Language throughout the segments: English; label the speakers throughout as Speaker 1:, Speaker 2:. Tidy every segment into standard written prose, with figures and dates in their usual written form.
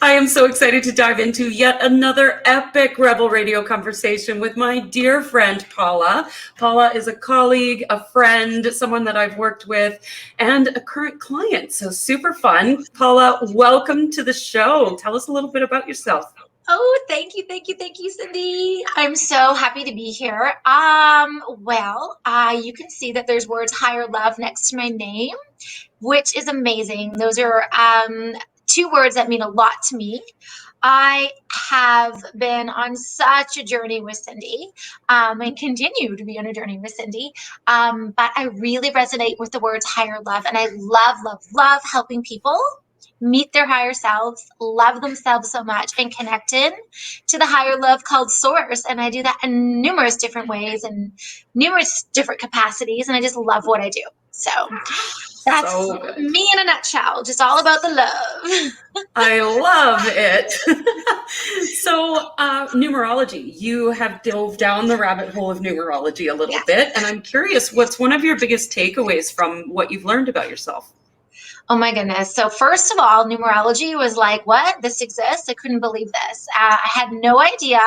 Speaker 1: I am so excited to dive into yet another epic Rebel Radio conversation with my dear friend, Paula. Paula is a colleague, a friend, someone that I've worked with, and a current client. So super fun. Paula, welcome to the show. Tell us a little bit about yourself.
Speaker 2: Oh, thank you, Cindy. I'm so happy to be here. You can see that there's words higher love next to my name, which is amazing. Those are two words that mean a lot to me. I have been on such a journey with Cindy and continue to be on a journey with Cindy. But I really resonate with the words higher love. And I love helping people meet their higher selves, love themselves so much, and connect in to the higher love called source. And I do that in numerous different ways and numerous different capacities. And I just love what I do. So that's me in a nutshell, just all about the love.
Speaker 1: I love it. So numerology, you have dove down the rabbit hole of numerology a little bit. And I'm curious, what's one of your biggest takeaways from what you've learned about yourself?
Speaker 2: Oh my goodness. So first of all, numerology was like, what? This exists? I couldn't believe this. I had no idea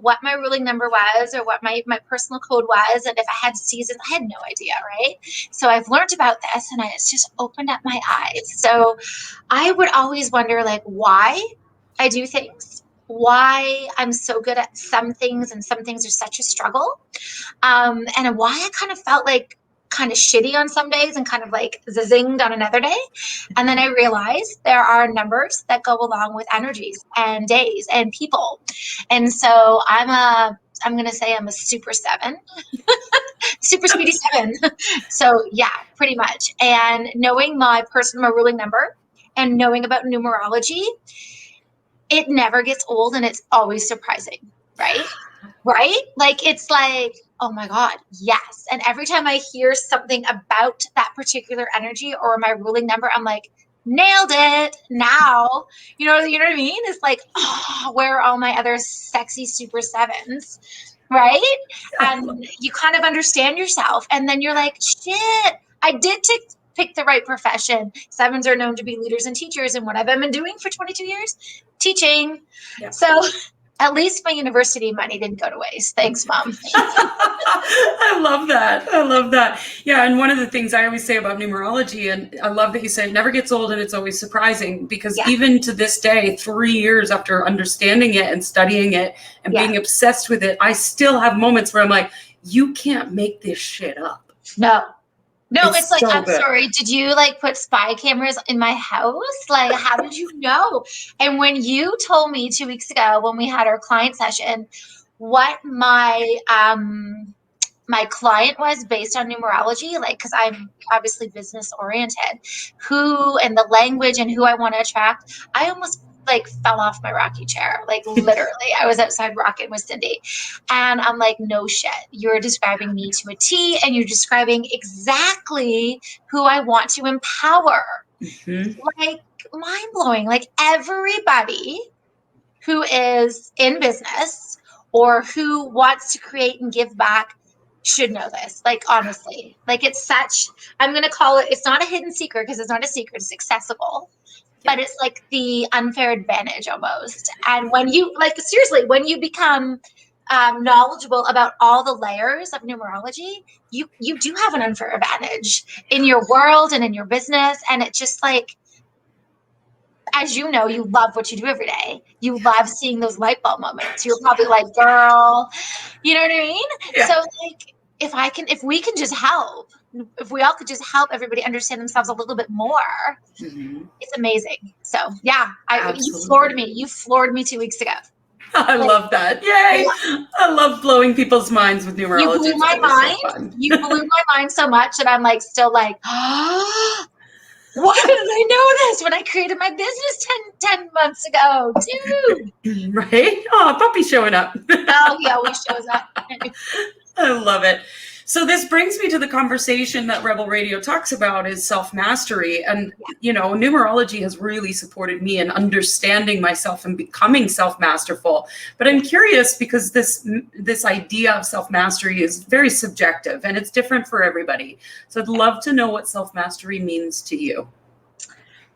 Speaker 2: what my ruling number was or what my personal code was. And if I had seasons, I had no idea, right? So I've learned about this and it's just opened up my eyes. So I would always wonder like why I do things, why I'm so good at some things and some things are such a struggle. And why I kind of felt like kind of shitty on some days and kind of like zinged on another day. And then I realized there are numbers that go along with energies and days and people. And so I'm going to say I'm a super 7, super speedy 7. So yeah, pretty much. And knowing my ruling number and knowing about numerology, it never gets old and it's always surprising, right? Right? Like, it's like, oh my God, yes. And every time I hear something about that particular energy or my ruling number, I'm like, nailed it now. You know what I mean? It's like, oh, where are all my other sexy super 7s? Right? And you kind of understand yourself. And then you're like, shit, I did pick the right profession. 7s are known to be leaders and teachers. And what I've been doing for 22 years, teaching. Yeah. So at least my university money didn't go to waste. Thanks, Mom.
Speaker 1: I love that. Yeah. And one of the things I always say about numerology, and I love that you said it never gets old and it's always surprising, because even to this day, 3 years after understanding it and studying it and being obsessed with it, I still have moments where I'm like, you can't make this shit up.
Speaker 2: No, it's like, so I'm sorry, did you like put spy cameras in my house? Like, how did you know? And when you told me 2 weeks ago when we had our client session, what my client was based on numerology, like, because I'm obviously business oriented, who and the language and who I want to attract, I almost like fell off my rocking chair. Like literally, I was outside rocking with Cindy. And I'm like, no shit. You're describing me to a T and you're describing exactly who I want to empower. Mm-hmm. Like mind blowing. Like everybody who is in business or who wants to create and give back should know this. Like, honestly, like it's such, I'm going to call it, it's not a hidden secret because it's not a secret, it's accessible. But it's like the unfair advantage almost. And when you, like, seriously, when you become knowledgeable about all the layers of numerology, you do have an unfair advantage in your world and in your business. And it's just like, as you know, you love what you do every day. You love seeing those light bulb moments. You're probably like, girl, you know what I mean? Yeah. So like, if we can just help, if we all could just help everybody understand themselves a little bit more, it's amazing. So yeah, you floored me. You floored me 2 weeks ago.
Speaker 1: I love that. Yay. I love blowing people's minds with numerology.
Speaker 2: You blew my mind. So you blew my mind so much that I'm like, still like, oh, why didn't I know this when I created my business 10 months ago, dude?
Speaker 1: Right? Oh, puppy showing up.
Speaker 2: Oh, he always shows up.
Speaker 1: I love it. So this brings me to the conversation that Rebel Radio talks about is self-mastery. And, you know, numerology has really supported me in understanding myself and becoming self-masterful. But I'm curious because this idea of self-mastery is very subjective and it's different for everybody. So I'd love to know what self-mastery means to you.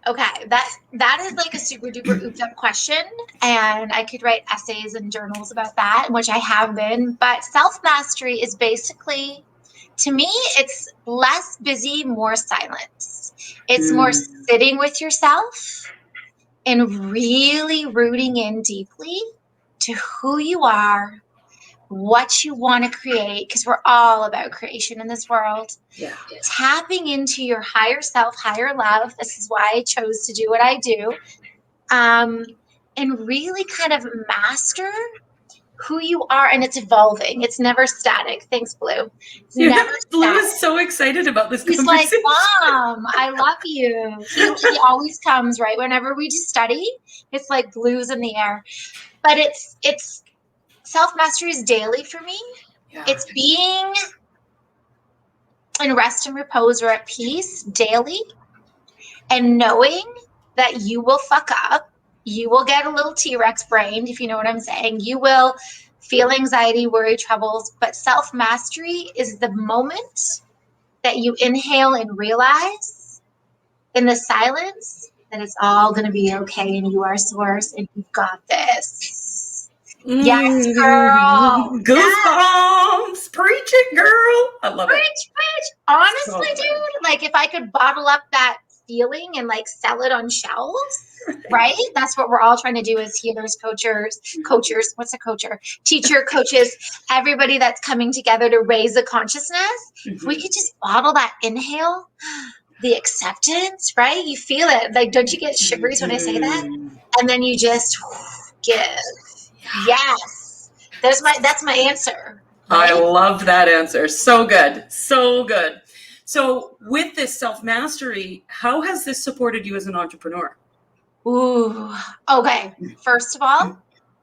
Speaker 2: Okay, that is like a super duper ooped up question, and I could write essays and journals about that, which I have been. But self mastery is basically, to me, it's less busy, more silence. It's more sitting with yourself and really rooting in deeply to who you are, what you want to create, because we're all about creation in this world.
Speaker 1: Yeah.
Speaker 2: Tapping into your higher self, higher love. This is why I chose to do what I do. And really kind of master who you are, and it's evolving. It's never static. Thanks, Blue. It's never
Speaker 1: Blue
Speaker 2: static.
Speaker 1: is so excited about this
Speaker 2: He's
Speaker 1: conversation.
Speaker 2: like, Mom, I love you. He always comes, right? Whenever we just study, it's like Blue's in the air. But it's self-mastery is daily for me.
Speaker 1: Yeah.
Speaker 2: It's being in rest and repose or at peace daily, and knowing that you will fuck up. You will get a little T-Rex brained, if you know what I'm saying. You will feel anxiety, worry, troubles. But self-mastery is the moment that you inhale and realize in the silence that it's all going to be okay and you are source and you've got this. Yes, girl.
Speaker 1: Goosebumps. Preach it, girl. I love it.
Speaker 2: Preach. Honestly, dude, like if I could bottle up that feeling and like sell it on shelves, right? That's what we're all trying to do as healers, coachers. What's a coacher? Teacher, coaches, everybody that's coming together to raise the consciousness. If we could just bottle that inhale, the acceptance, right? You feel it. Like, don't you get shiveries when I say that? And then you just give. Yes. That's my answer. Right?
Speaker 1: I love that answer. So good. So good. So with this self-mastery, how has this supported you as an entrepreneur?
Speaker 2: Ooh. Okay. First of all,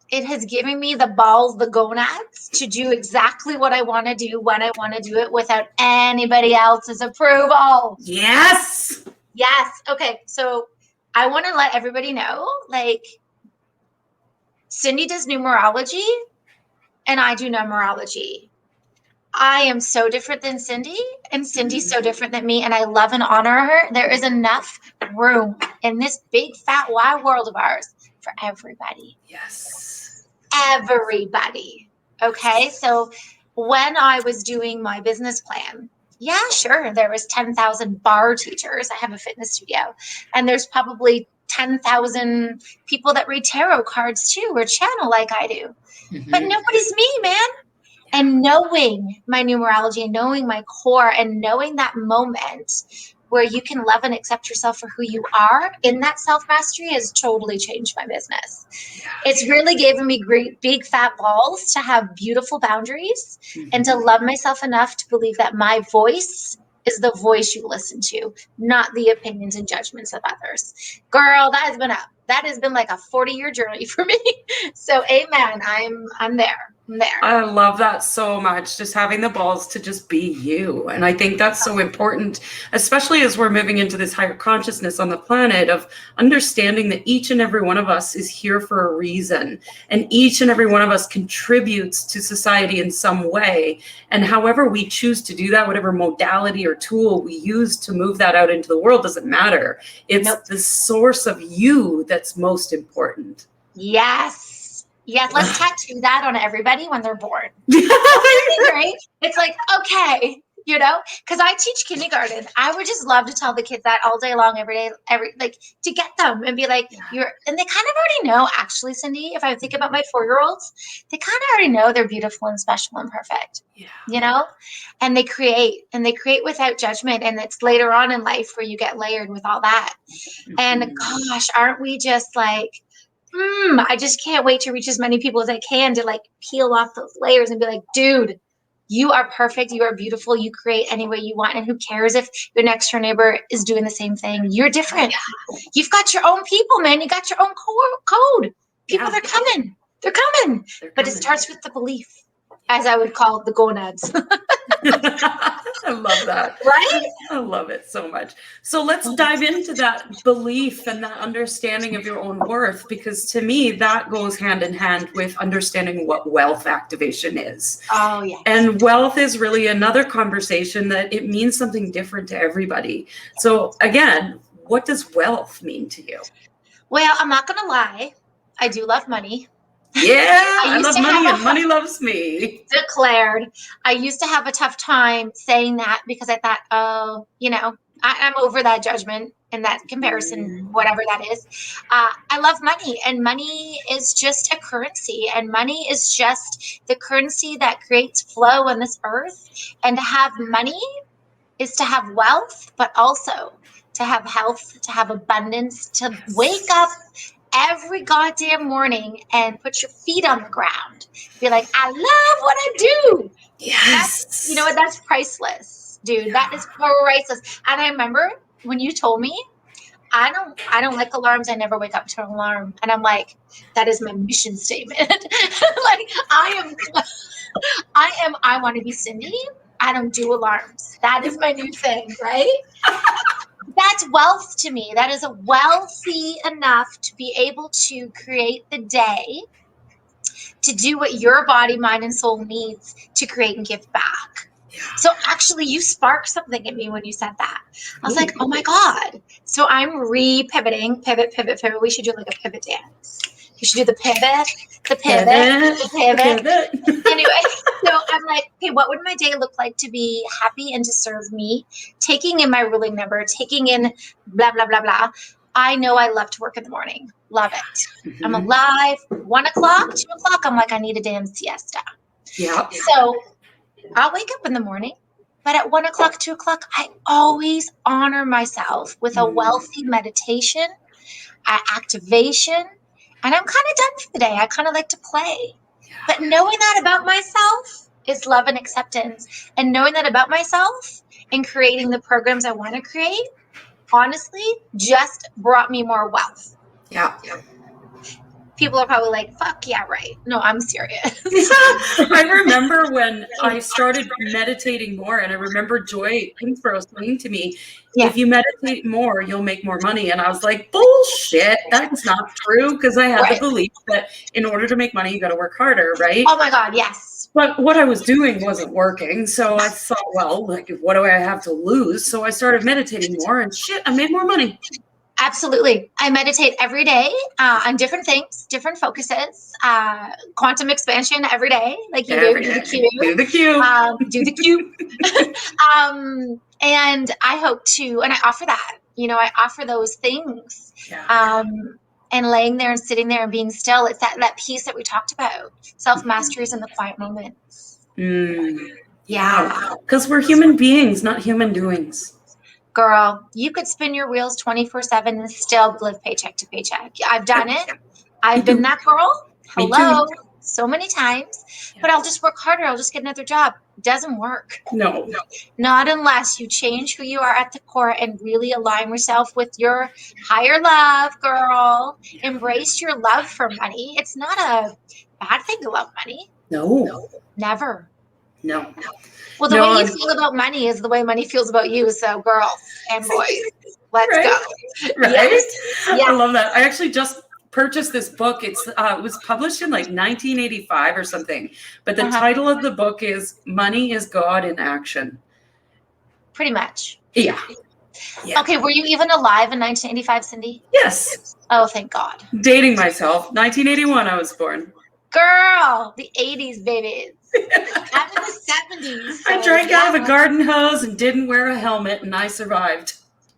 Speaker 2: it has given me the balls, the gonads to do exactly what I want to do when I want to do it without anybody else's approval.
Speaker 1: Yes.
Speaker 2: Yes. Okay. So I want to let everybody know, like, Cindy does numerology and I do numerology. I am so different than Cindy, and Cindy's so different than me, and I love and honor her. There is enough room in this big, fat, wide world of ours for everybody.
Speaker 1: Yes.
Speaker 2: Everybody. Okay? So when I was doing my business plan, yeah, sure, there was 10,000 bar teachers. I have a fitness studio, and there's probably 10,000 people that read tarot cards too, or channel like I do. But nobody's me, man. And knowing my numerology and knowing my core and knowing that moment where you can love and accept yourself for who you are in that self-mastery has totally changed my business. It's really given me great big fat balls to have beautiful boundaries and to love myself enough to believe that my voice is the voice you listen to, not the opinions and judgments of others. Girl, that has been like a 40-year journey for me. So amen. I'm there.
Speaker 1: I love that so much, just having the balls to just be you. And I think that's so important, especially as we're moving into this higher consciousness on the planet, of understanding that each and every one of us is here for a reason. And each and every one of us contributes to society in some way. And however we choose to do that, whatever modality or tool we use to move that out into the world, doesn't matter. It's the source of you that's most important.
Speaker 2: Yes. Yes, let's tattoo that on everybody when they're born. Right? It's like, okay, you know, because I teach kindergarten. I would just love to tell the kids that all day long, every day, like to get them and be like, and they kind of already know, actually, Cindy, if I think about my 4-year-olds, they kind of already know they're beautiful and special and perfect, you know, and they create without judgment. And it's later on in life where you get layered with all that. And gosh, aren't we just like, I just can't wait to reach as many people as I can to like peel off those layers and be like, dude, you are perfect. You are beautiful. You create any way you want. And who cares if your next door neighbor is doing the same thing? You're different. You've got your own people, man. You got your own code. People, they're coming. They're coming. But it starts with the belief, as I would call it, the gonads.
Speaker 1: I love that.
Speaker 2: Right?
Speaker 1: I love it so much. So let's dive into that belief and that understanding of your own worth, because to me, that goes hand in hand with understanding what wealth activation is.
Speaker 2: Oh, yeah.
Speaker 1: And wealth is really another conversation that it means something different to everybody. So again, what does wealth mean to you?
Speaker 2: Well, I'm not going to lie. I do love money.
Speaker 1: Yeah, I love money and money loves me.
Speaker 2: Declared. I used to have a tough time saying that because I thought, oh, I'm over that judgment and that comparison, whatever that is. I love money, and money is just a currency, and money is just the currency that creates flow on this earth. And to have money is to have wealth, but also to have health, to have abundance, to wake up every goddamn morning and put your feet on the ground. Be like, I love what I do.
Speaker 1: Yes.
Speaker 2: You know what? That's priceless, dude. Yeah. That is priceless. And I remember when you told me, I don't like alarms. I never wake up to an alarm. And I'm like, that is my mission statement. Like I want to be Cindy. I don't do alarms. That is my new thing, right? That's wealth to me. That is a wealthy enough to be able to create the day, to do what your body, mind, and soul needs to create and give back. Yeah. So actually, you sparked something in me when you said that. I was like, oh my God. So I'm re-pivoting, pivot. We should do like a pivot dance. You should do the pivot. Anyway, so I'm like, okay, what would my day look like to be happy and to serve me? Taking in my ruling number, taking in blah, blah, blah, blah. I know I love to work in the morning. Love it. Mm-hmm. I'm alive. 1 o'clock, 2 o'clock, I'm like, I need a damn siesta.
Speaker 1: Yeah.
Speaker 2: So I'll wake up in the morning, but at 1 o'clock, 2 o'clock, I always honor myself with a wealthy meditation, activation, and I'm kind of done for the day. I kind of like to play. But knowing that about myself is love and acceptance. And knowing that about myself and creating the programs I want to create, honestly, just brought me more wealth.
Speaker 1: Yeah.
Speaker 2: People are probably like, fuck yeah, right. No, I'm serious.
Speaker 1: I remember when I started meditating more, and I remember Joy Kingsborough saying to me, if you meditate more, you'll make more money. And I was like, bullshit, that's not true, because I had the belief that in order to make money, you got to work harder, right?
Speaker 2: Oh my God, yes.
Speaker 1: But what I was doing wasn't working. So I thought, well, like, what do I have to lose? So I started meditating more, and shit, I made more money.
Speaker 2: Absolutely. I meditate every day on different things, different focuses, quantum expansion every day, like you do. Do the cube.
Speaker 1: Do the cube.
Speaker 2: Do the cube. And I hope to, and I offer that, I offer those things.
Speaker 1: Yeah.
Speaker 2: And laying there and sitting there and being still. It's that piece that we talked about. Self-mastery is in the quiet moments.
Speaker 1: Yeah. Because we're human beings, not human doings.
Speaker 2: Girl, you could spin your wheels 24/7 and still live paycheck to paycheck. I've done it. I've been that girl. Hello. So many times. But I'll just work harder. I'll just get another job. It doesn't work.
Speaker 1: No.
Speaker 2: Not unless you change who you are at the core and really align yourself with your higher love, girl. Embrace your love for money. It's not a bad thing to love money.
Speaker 1: No.
Speaker 2: Never.
Speaker 1: No.
Speaker 2: Well, the way you feel about money is the way money feels about you. So girls and boys, let's go.
Speaker 1: Right? Yes. I love that. I actually just purchased this book. It was published in like 1985 or something. But the title of the book is Money is God in Action.
Speaker 2: Pretty much.
Speaker 1: Yeah.
Speaker 2: Okay. Were you even alive in 1985, Cindy?
Speaker 1: Yes.
Speaker 2: Oh, thank God.
Speaker 1: Dating myself. 1981 I was born.
Speaker 2: Girl, the 80s, babies. I'm in the 70s. So
Speaker 1: I drank out of a garden hose and didn't wear a helmet, and I survived.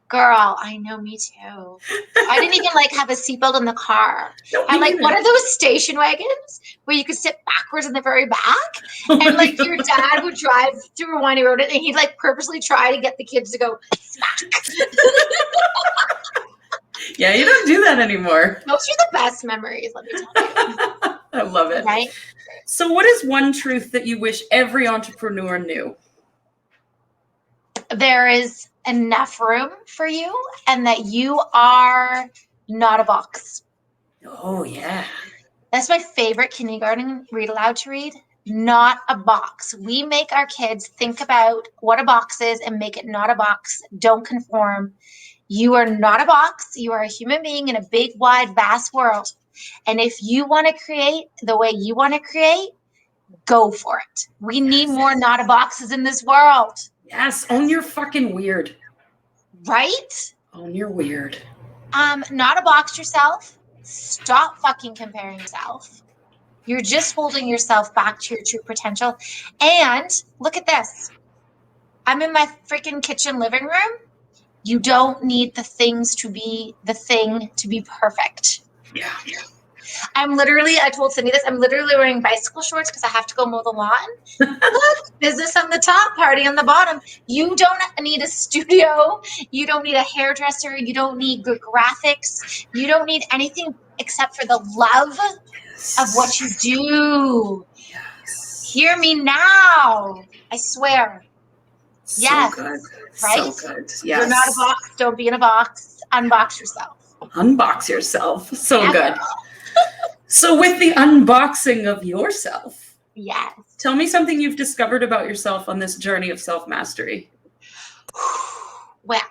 Speaker 2: Girl, I know, me too. I didn't even have a seatbelt in the car.
Speaker 1: No,
Speaker 2: I'm like, what are those station wagons where you could sit backwards in the very back? And your dad would drive through a windy road and he'd purposely try to get the kids to go smack.
Speaker 1: Yeah, you don't do that anymore.
Speaker 2: Those are the best memories, let me tell you.
Speaker 1: I love it.
Speaker 2: Right?
Speaker 1: So what is one truth that you wish every entrepreneur knew?
Speaker 2: There is enough room for you and that you are not a box.
Speaker 1: Oh, yeah.
Speaker 2: That's my favorite kindergarten read aloud to read. Not a box. We make our kids think about what a box is and make it not a box. Don't conform. You are not a box. You are a human being in a big, wide, vast world. And if you want to create the way you want to create, go for it. We need more not a boxes in this world.
Speaker 1: Yes, own your fucking weird.
Speaker 2: Right?
Speaker 1: Oh, you're weird.
Speaker 2: Not a box yourself. Stop fucking comparing yourself. You're just holding yourself back to your true potential. And look at this. I'm in my freaking kitchen living room. You don't need the things to be the thing to be perfect.
Speaker 1: Yeah.
Speaker 2: I told Cindy this, I'm literally wearing bicycle shorts because I have to go mow the lawn. Look, business on the top, party on the bottom. You don't need a studio. You don't need a hairdresser. You don't need good graphics. You don't need anything except for the love of what you do.
Speaker 1: Yes.
Speaker 2: Hear me now. I swear.
Speaker 1: So
Speaker 2: yes.
Speaker 1: good.
Speaker 2: Right?
Speaker 1: So good. Yes.
Speaker 2: You're not a box. Don't be in a box. Unbox yourself.
Speaker 1: Unbox yourself. So
Speaker 2: Yeah,
Speaker 1: good.
Speaker 2: girl.
Speaker 1: So with the unboxing of yourself,
Speaker 2: Yes.
Speaker 1: tell me something you've discovered about yourself on this journey of self-mastery.
Speaker 2: Well,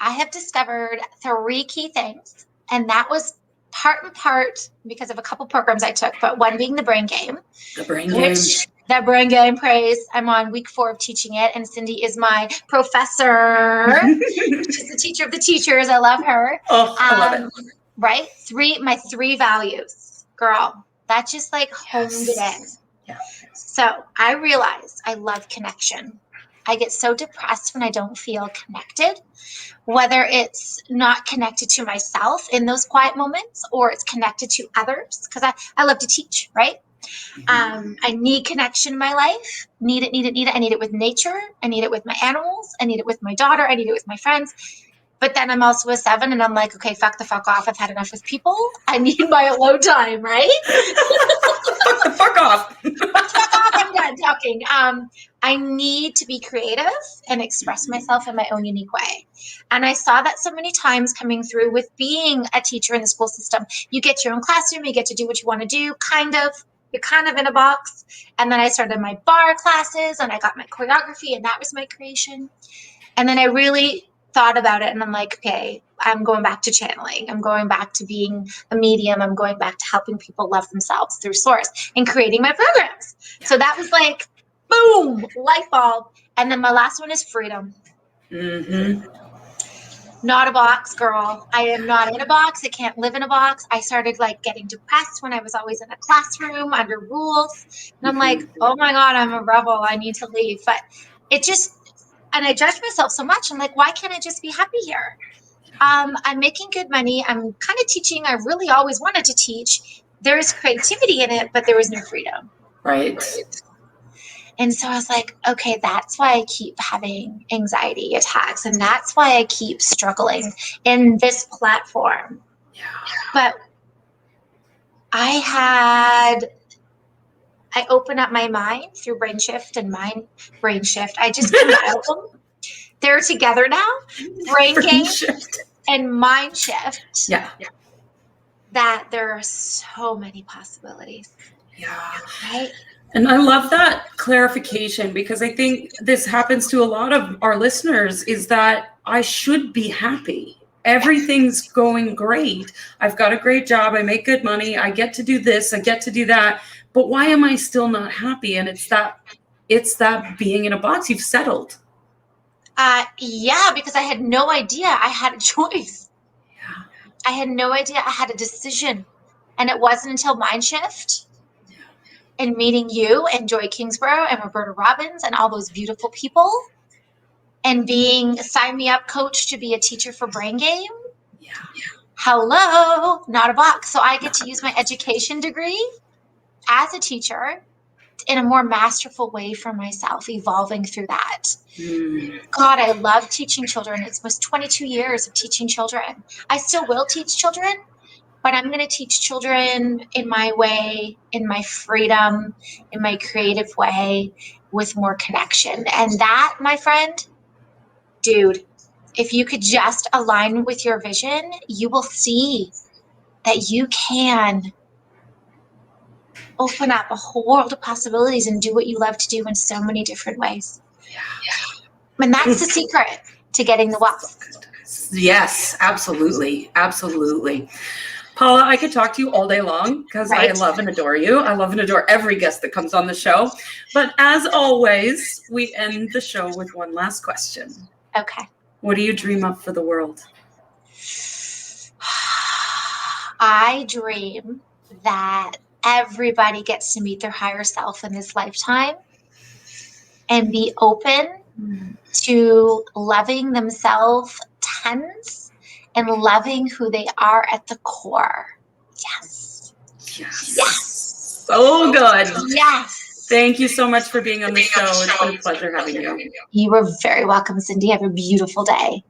Speaker 2: I have discovered 3 key things, and that was part and part because of a couple programs I took, but one being the brain game.
Speaker 1: The brain game.
Speaker 2: That brain game praise. I'm on week 4 of teaching it, and Cindy is my professor. She's the teacher of the teachers. I love her.
Speaker 1: Oh, I love it.
Speaker 2: Right? My 3 values, girl. That just like honed it in.
Speaker 1: Yeah.
Speaker 2: So I realized I love connection. I get so depressed when I don't feel connected, whether it's not connected to myself in those quiet moments or it's connected to others, because I love to teach, right? I need connection in my life. Need it. I need it with nature. I need it with my animals. I need it with my daughter. I need it with my friends. But then I'm also a 7 and I'm like, okay, fuck the fuck off. I've had enough with people. I need my alone time, right?
Speaker 1: Fuck the fuck off.
Speaker 2: Fuck off, I'm done talking. I need to be creative and express myself in my own unique way. And I saw that so many times coming through with being a teacher in the school system. You get your own classroom, you get to do what you want to do, kind of. You're kind of in a box. And then I started my bar classes and I got my choreography and that was my creation. And then I really thought about it and I'm like, okay, I'm going back to channeling. I'm going back to being a medium. I'm going back to helping people love themselves through source and creating my programs. So that was like, boom, light bulb. And then my last one is freedom.
Speaker 1: Mm-hmm.
Speaker 2: Not a box, girl. I am not in a box. I can't live in a box. I started like getting depressed when I was always in a classroom under rules. And I'm like, oh my God, I'm a rebel. I need to leave. But it just, and I judge myself so much. I'm like, why can't I just be happy here? I'm making good money. I'm kind of teaching. I really always wanted to teach. There is creativity in it, but there was no freedom.
Speaker 1: Right.
Speaker 2: And so I was like, okay, that's why I keep having anxiety attacks. And that's why I keep struggling in this platform.
Speaker 1: Yeah.
Speaker 2: But I opened up my mind through Brain Shift and Mind Brain Shift. I just compiled them. They're together now. Brain Game and Mind Shift.
Speaker 1: Yeah.
Speaker 2: That there are so many possibilities.
Speaker 1: Yeah.
Speaker 2: Right?
Speaker 1: And I love that clarification because I think this happens to a lot of our listeners is that I should be happy. Everything's going great. I've got a great job. I make good money. I get to do this. I get to do that. But why am I still not happy? And it's that being in a box. You've settled.
Speaker 2: Yeah, because I had no idea I had a choice.
Speaker 1: Yeah.
Speaker 2: I had no idea I had a decision. And it wasn't until Mind Shift and meeting you and Joy Kingsborough and Roberta Robbins and all those beautiful people and being sign me up coach to be a teacher for Brain Game.
Speaker 1: Yeah.
Speaker 2: Hello, not a box. So I get to use my education degree as a teacher in a more masterful way for myself, evolving through that. God, I love teaching children. It's almost 22 years of teaching children. I still will teach children, but I'm going to teach children in my way, in my freedom, in my creative way, with more connection. And that, my friend, dude, if you could just align with your vision, you will see that you can open up a whole world of possibilities and do what you love to do in so many different ways. And that's the secret to getting the wealth.
Speaker 1: Yes, absolutely. Absolutely. Paula, I could talk to you all day long because I love and adore you. I love and adore every guest that comes on the show. But as always, we end the show with one last question.
Speaker 2: Okay.
Speaker 1: What do you dream of for the world?
Speaker 2: I dream that everybody gets to meet their higher self in this lifetime and be open to loving themselves tens and loving who they are at the core. Yes.
Speaker 1: Yes. So good.
Speaker 2: Yes.
Speaker 1: Thank you so much for being on the show. It's been a pleasure having you.
Speaker 2: You were very welcome, Cindy. Have a beautiful day.